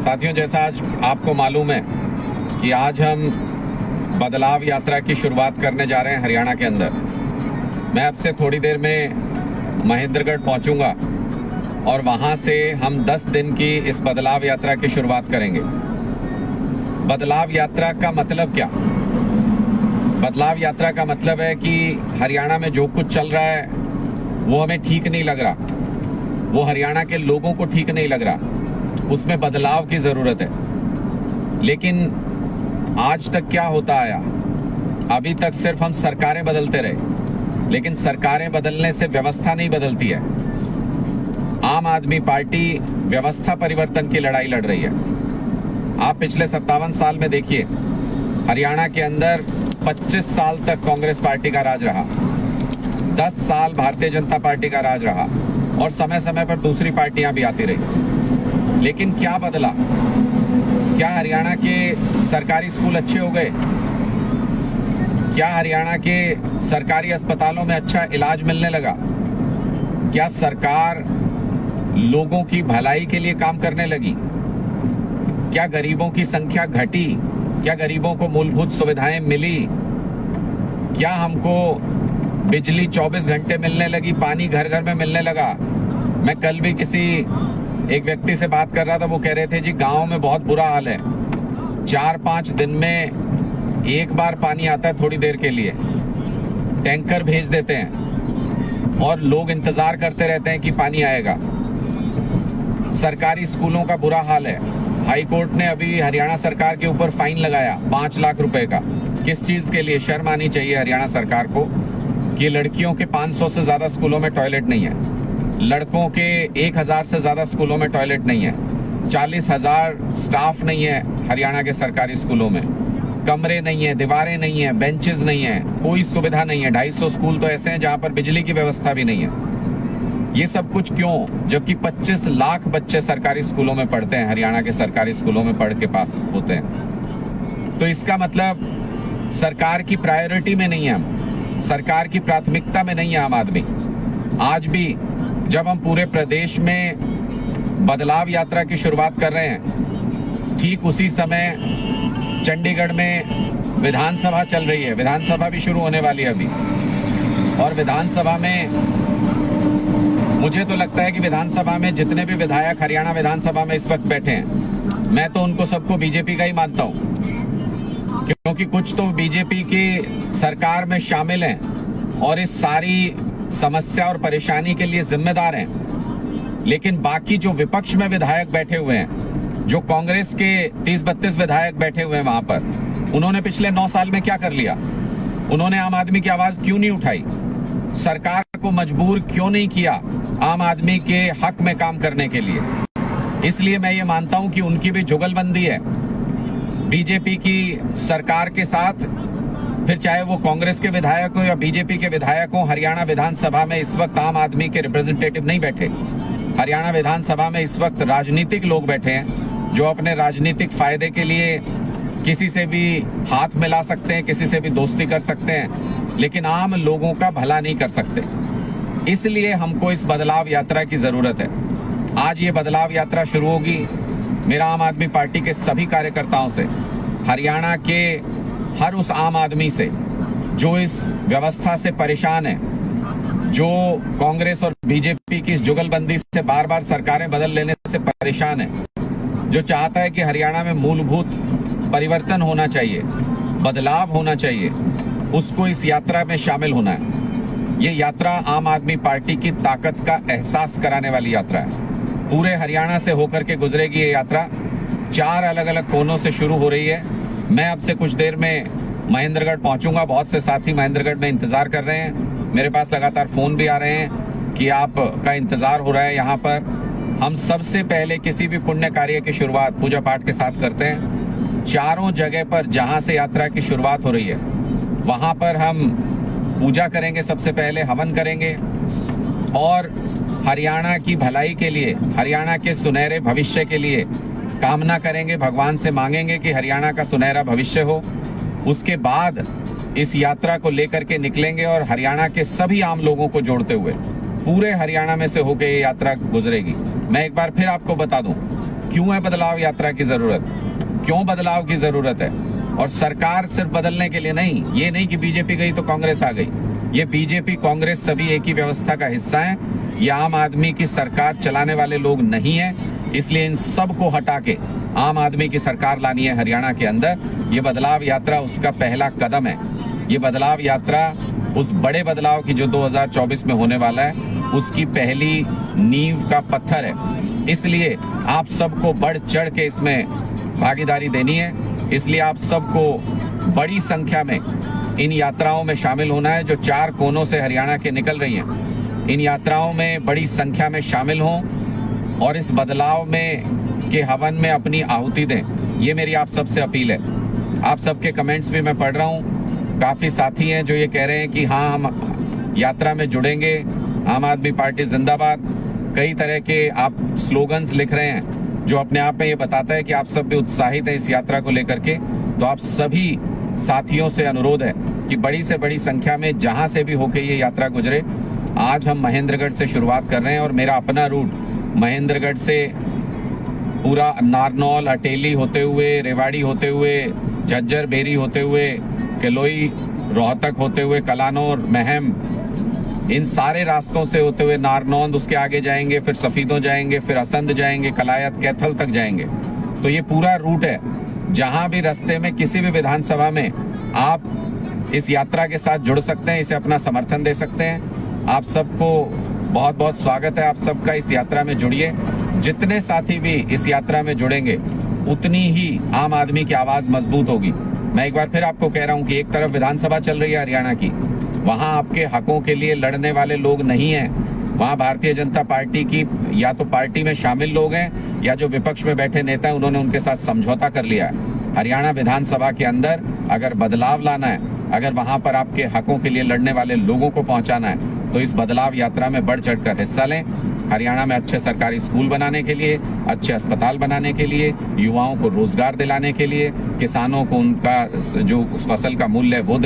साथियों, जैसा आज आपको मालूम है कि आज हम बदलाव यात्रा की शुरुआत करने जा रहे हैं हरियाणा के अंदर। मैं अब से थोड़ी देर में महेंद्रगढ़ पहुंचूंगा और वहां से हम 10 दिन की इस बदलाव यात्रा की शुरुआत करेंगे। बदलाव यात्रा का मतलब क्या? बदलाव यात्रा का मतलब है कि हरियाणा में जो कुछ चल रहा है वो हमें ठीक नहीं लग रहा, वो हरियाणा के लोगों को ठीक नहीं लग रहा, उसमें बदलाव की जरूरत है। लेकिन आज तक क्या होता आया? अभी तक सिर्फ हम सरकारें बदलते रहे, लेकिन सरकारें बदलने से व्यवस्था नहीं बदलती है। आम आदमी पार्टी व्यवस्था परिवर्तन की लड़ाई लड़ रही है। आप पिछले 57 साल में देखिए, हरियाणा के अंदर 25 साल तक कांग्रेस पार्टी का राज रहा, 10 साल भारतीय जनता पार्टी का राज रहा और समय समय पर दूसरी पार्टियां भी आती रही। लेकिन क्या बदला? क्या हरियाणा के सरकारी स्कूल अच्छे हो गए? क्या हरियाणा के सरकारी अस्पतालों में अच्छा इलाज मिलने लगा? क्या सरकार लोगों की भलाई के लिए काम करने लगी? क्या गरीबों की संख्या घटी? क्या गरीबों को मूलभूत सुविधाएं मिली? क्या हमको बिजली 24 घंटे मिलने लगी? पानी घर घर में मिलने लगा? मैं कल भी किसी एक व्यक्ति से बात कर रहा था, वो कह रहे थे जी गांव में बहुत बुरा हाल है, 4-5 दिन में एक बार पानी आता है, थोड़ी देर के लिए टैंकर भेज देते हैं और लोग इंतजार करते रहते हैं कि पानी आएगा। सरकारी स्कूलों का बुरा हाल है। हाई कोर्ट ने अभी हरियाणा सरकार के ऊपर फाइन लगाया 5 लाख रुपए का। किस चीज के लिए? शर्म आनी चाहिए हरियाणा सरकार को कि लड़कियों के 500 से ज्यादा स्कूलों में टॉयलेट नहीं है, लड़कों के 1000 से ज्यादा स्कूलों में टॉयलेट नहीं है, 40,000 स्टाफ नहीं है हरियाणा के सरकारी स्कूलों में, कमरे नहीं है, दीवारें नहीं है, बेंचेस नहीं है, कोई सुविधा नहीं है। 250 स्कूल तो ऐसे हैं जहां पर बिजली की व्यवस्था भी नहीं है। ये सब कुछ क्यों? जबकि 25 लाख बच्चे सरकारी स्कूलों में पढ़ते हैं, हरियाणा के सरकारी स्कूलों में पढ़ के पास होते हैं। तो इसका मतलब सरकार की प्रायोरिटी में नहीं है, हम सरकार की प्राथमिकता में नहीं है आम आदमी। आज भी जब हम पूरे प्रदेश में बदलाव यात्रा की शुरुआत कर रहे हैं, ठीक उसी समय चंडीगढ़ में विधानसभा चल रही है। विधानसभा भी शुरू होने वाली है अभी, और विधानसभा में मुझे तो लगता है कि विधानसभा में जितने भी विधायक हरियाणा विधानसभा में इस वक्त बैठे हैं, मैं तो उनको सबको बीजेपी का ही मानता हूं, क्योंकि कुछ तो बीजेपी की सरकार में शामिल हैं और इस सारी समस्या और परेशानी के लिए जिम्मेदार हैं। लेकिन बाकी जो विपक्ष में विधायक बैठे हुए हैं, जो कांग्रेस के 30-32 विधायक बैठे हुए हैं वहां पर, उन्होंने पिछले 9 साल में क्या कर लिया? उन्होंने आम आदमी की आवाज क्यों नहीं उठाई? सरकार को मजबूर क्यों नहीं किया आम आदमी के हक में काम करने के लिए? इसलिए मैं ये मानता हूं कि उनकी भी जुगलबंदी है बीजेपी की सरकार के साथ। फिर चाहे वो कांग्रेस के विधायक हो या बीजेपी के विधायक हो, हरियाणा विधानसभा में इस वक्त आम आदमी के रिप्रेजेंटेटिव नहीं बैठे। हरियाणा विधानसभा में इस वक्त राजनीतिक लोग बैठे हैं जो अपने राजनीतिक फायदे के लिए किसी से भी हाथ मिला सकते हैं, किसी से भी दोस्ती कर सकते हैं, लेकिन आम लोगों का भला नहीं कर सकते। इसलिए हमको इस बदलाव यात्रा की जरूरत है। आज ये बदलाव यात्रा शुरू होगी। मेरा आम आदमी पार्टी के सभी कार्यकर्ताओं से, हरियाणा के हर उस आम आदमी से जो इस व्यवस्था से परेशान है, जो कांग्रेस और बीजेपी की इस जुगलबंदी से बार बार सरकारें बदल लेने से परेशान है, जो चाहता है कि हरियाणा में मूलभूत परिवर्तन होना चाहिए, बदलाव होना चाहिए, उसको इस यात्रा में शामिल होना है। ये यात्रा आम आदमी पार्टी की ताकत का एहसास कराने वाली यात्रा है। पूरे हरियाणा से होकर के गुजरेगी ये यात्रा। 4 अलग अलग कोनों से शुरू हो रही है। मैं अब से कुछ देर में महेंद्रगढ़ पहुंचूंगा। बहुत से साथी महेंद्रगढ़ में इंतजार कर रहे हैं। मेरे पास लगातार फोन भी आ रहे हैं कि आपका इंतजार हो रहा है यहाँ पर। हम सबसे पहले किसी भी पुण्य कार्य की शुरुआत पूजा पाठ के साथ करते हैं। चारों जगह पर जहां से यात्रा की शुरुआत हो रही है वहां पर हम पूजा करेंगे, सबसे पहले हवन करेंगे और हरियाणा की भलाई के लिए, हरियाणा के सुनहरे भविष्य के लिए कामना करेंगे, भगवान से मांगेंगे कि हरियाणा का सुनहरा भविष्य हो। उसके बाद इस यात्रा को लेकर के निकलेंगे और हरियाणा के सभी आम लोगों को जोड़ते हुए पूरे हरियाणा में से होकर ये यात्रा गुजरेगी। मैं एक बार फिर आपको बता दूं क्यों है बदलाव यात्रा की जरूरत, क्यों बदलाव की जरूरत है। और सरकार सिर्फ बदलने के लिए नहीं, ये नहीं कि बीजेपी गई तो कांग्रेस आ गई। ये बीजेपी कांग्रेस सभी एक ही व्यवस्था का हिस्सा है। ये आम आदमी की सरकार चलाने वाले लोग नहीं है, इसलिए इन सब को हटा के आम आदमी की सरकार लानी है हरियाणा के अंदर। ये बदलाव यात्रा उसका पहला कदम है। ये बदलाव यात्रा उस बड़े बदलाव की जो 2024 में होने वाला है उसकी पहली नींव का पत्थर है। इसलिए आप सबको बढ़ चढ़ के इसमें भागीदारी देनी है। इसलिए आप सबको बड़ी संख्या में इन यात्राओं में शामिल होना है जो 4 कोनों से हरियाणा के निकल रही हैं। इन यात्राओं में बड़ी संख्या में शामिल हों और इस बदलाव में के हवन में अपनी आहुति दें। ये मेरी आप सबसे अपील है। आप सबके कमेंट्स भी मैं पढ़ रहा हूँ। काफी साथी हैं जो ये कह रहे हैं कि हाँ हम यात्रा में जुड़ेंगे, आम आदमी पार्टी जिंदाबाद। कई तरह के आप स्लोगन्स लिख रहे हैं जो अपने आप में ये बताता है कि आप सब भी उत्साहित हैं इस यात्रा को लेकर के। तो आप सभी साथियों से अनुरोध है कि बड़ी से बड़ी संख्या में जहां से भी होके ये यात्रा गुजरे। आज हम महेंद्रगढ़ से शुरुआत कर रहे हैं और मेरा अपना रूट महेंद्रगढ़ से पूरा नारनौल, अटेली होते हुए, रेवाड़ी होते हुए, झज्जर बेरी होते हुए, किलोई, रोहतक होते हुए, कलानौर, महम, इन सारे रास्तों से होते हुए नारनौंद, उसके आगे जाएंगे, फिर सफीदों जाएंगे, फिर असंध जाएंगे, कलायत, कैथल तक जाएंगे। तो ये पूरा रूट है। जहां भी रास्ते में किसी भी विधानसभा में आप इस यात्रा के साथ जुड़ सकते हैं, इसे अपना समर्थन दे सकते हैं। आप सबको बहुत बहुत स्वागत है। आप सबका इस यात्रा में जुड़िए। जितने साथी भी इस यात्रा में जुड़ेंगे उतनी ही आम आदमी की आवाज मजबूत होगी। मैं एक बार फिर आपको कह रहा हूं कि एक तरफ विधानसभा चल रही है हरियाणा की, वहां आपके हकों के लिए लड़ने वाले लोग नहीं हैं। वहां भारतीय जनता पार्टी की या तो पार्टी में शामिल लोग हैं या जो विपक्ष में बैठे नेता हैं उन्होंने उनके साथ समझौता कर लिया है। हरियाणा विधानसभा के अंदर अगर बदलाव लाना है, अगर वहां पर आपके हकों के लिए लड़ने वाले लोगों को पहुंचाना है तो इस बदलाव यात्रा में बढ़ चढ़कर हिस्सा लें। हरियाणा में अच्छे सरकारी स्कूल बनाने के लिए, अच्छे अस्पताल बनाने के लिए, युवाओं को रोजगार दिलाने के लिए, किसानों को उनका जो फसल का मूल्य है वो